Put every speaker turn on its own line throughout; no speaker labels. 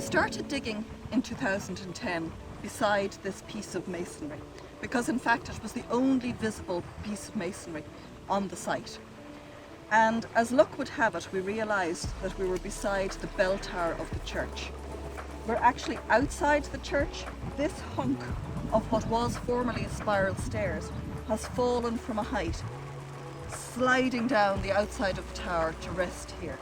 Started digging in 2010 beside this piece of masonry because in fact it was the only visible piece of masonry on the site. And as luck would have it, we realised that we were beside the bell tower of the church. We're actually outside the church. This hunk of what was formerly a spiral stairs has fallen from a height, sliding down the outside of the tower to rest here.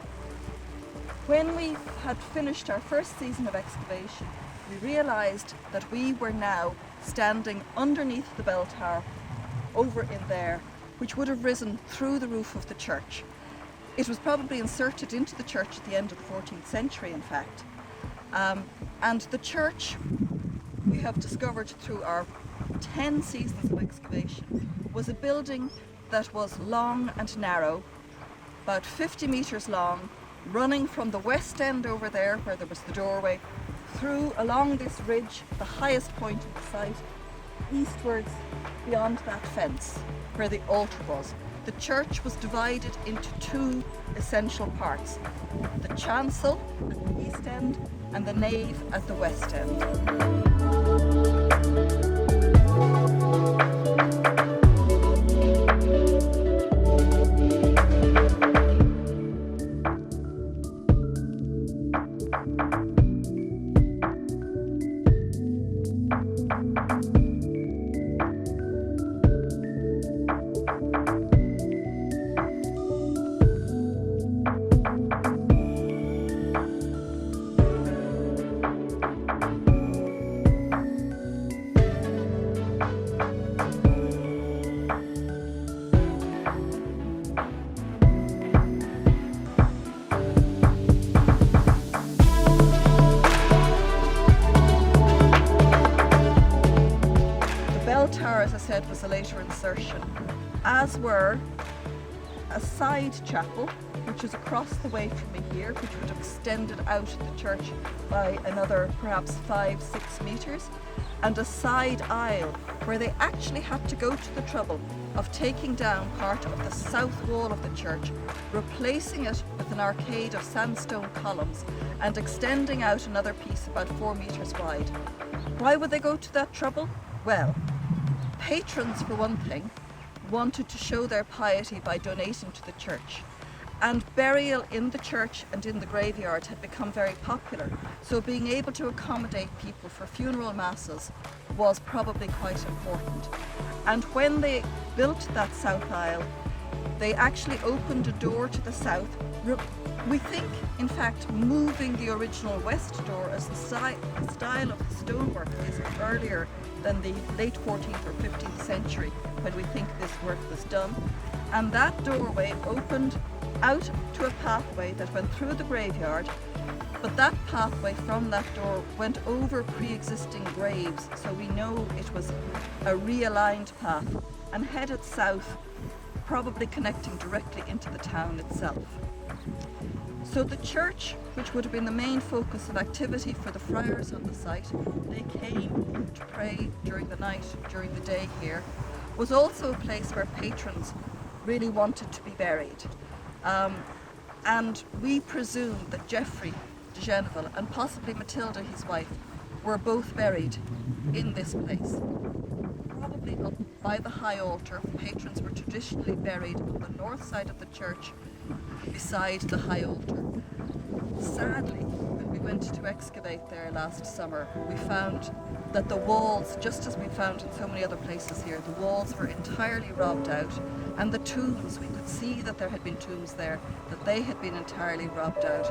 When we had finished our first season of excavation, we realised that we were now standing underneath the bell tower over in there, which would have risen through the roof of the church. It was probably inserted into the church at the end of the 14th century, in fact. And the church, we have discovered through our 10 seasons of excavation, was a building that was long and narrow, about 50 metres long, running from the west end over there where there was the doorway through along this ridge, the highest point of the site, eastwards beyond that fence where the altar was. The church was divided into two essential parts: the chancel at the east end and the nave at the west end. As I said, was a later insertion, as were a side chapel, which is across the way from me here, which would have extended out the church by another perhaps 5-6 metres, and a side aisle where they actually had to go to the trouble of taking down part of the south wall of the church, replacing it with an arcade of sandstone columns and extending out another piece about 4 metres wide. Why would they go to that trouble? Well, patrons, for one thing, wanted to show their piety by donating to the church, and burial in the church and in the graveyard had become very popular, so being able to accommodate people for funeral masses was probably quite important. And when they built that south aisle, they actually opened a door to the south, we think in fact moving the original west door, as the style of the stonework is earlier than the late 14th or 15th century when we think this work was done. And that doorway opened out to a pathway that went through the graveyard, but that pathway from that door went over pre-existing graves, so we know it was a realigned path and headed south, probably connecting directly into the town itself. So the church, which would have been the main focus of activity for the friars on the site, they came to pray during the night, during the day here, was also a place where patrons really wanted to be buried. And we presume that Geoffrey de Geneville and possibly Matilda, his wife, were both buried in this place. Probably up by the high altar. Patrons were traditionally buried on the north side of the church beside the high altar. Sadly, when we went to excavate there last summer, we found that the walls, just as we found in so many other places here, the walls were entirely robbed out, and the tombs, we could see that there had been tombs there, that they had been entirely robbed out.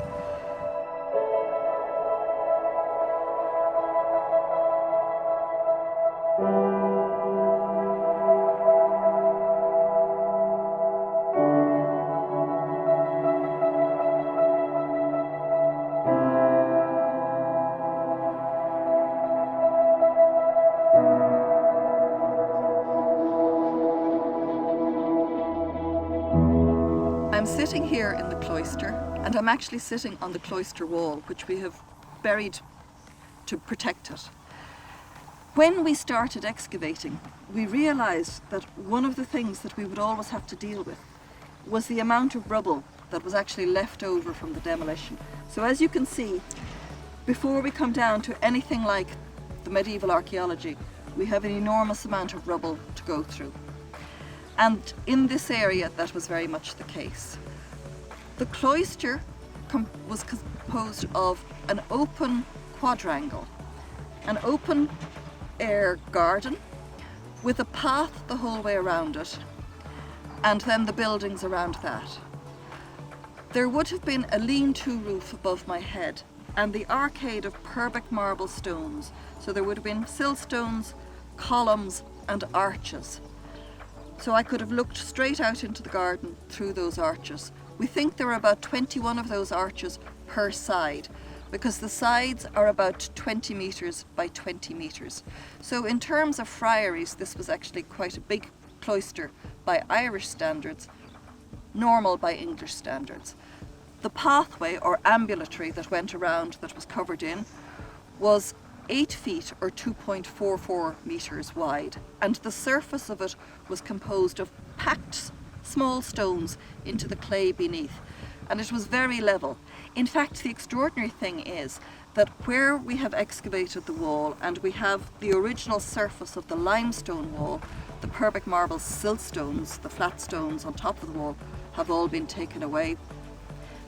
I'm sitting here in the cloister, and I'm actually sitting on the cloister wall, which we have buried to protect it. When we started excavating, we realised that one of the things that we would always have to deal with was the amount of rubble that was actually left over from the demolition. So as you can see, before we come down to anything like the medieval archaeology, we have an enormous amount of rubble to go through. And in this area, that was very much the case. The cloister was composed of an open quadrangle, an open air garden with a path the whole way around it, and then the buildings around that. There would have been a lean-to roof above my head and the arcade of Purbeck marble stones. So there would have been sill stones, columns and arches. So I could have looked straight out into the garden through those arches. We think there are about 21 of those arches per side, because the sides are about 20 metres by 20 metres. So in terms of friaries, this was actually quite a big cloister by Irish standards, normal by English standards. The pathway or ambulatory that went around, that was covered in, was 8 feet or 2.44 metres wide, and the surface of it was composed of packed small stones into the clay beneath, and it was very level. In fact, the extraordinary thing is that where we have excavated the wall and we have the original surface of the limestone wall, the Purbeck marble siltstones, the flat stones on top of the wall, have all been taken away.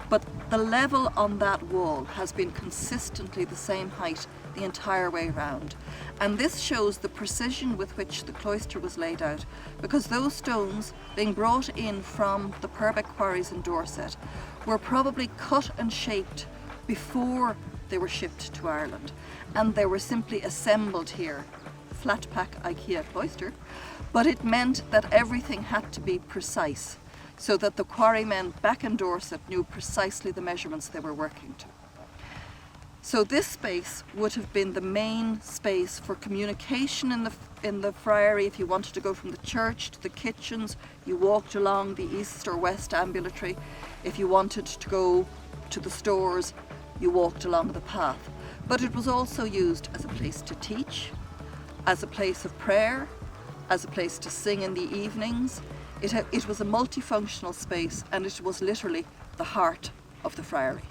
But the level on that wall has been consistently the same height the entire way round. And this shows the precision with which the cloister was laid out, because those stones, being brought in from the Purbeck quarries in Dorset, were probably cut and shaped before they were shipped to Ireland. And they were simply assembled here, flat pack IKEA cloister, but it meant that everything had to be precise, so that the quarrymen back in Dorset knew precisely the measurements they were working to. So this space would have been the main space for communication in the friary. If you wanted to go from the church to the kitchens, you walked along the east or west ambulatory. If you wanted to go to the stores, you walked along the path. But it was also used as a place to teach, as a place of prayer, as a place to sing in the evenings. It was a multifunctional space, and it was literally the heart of the friary.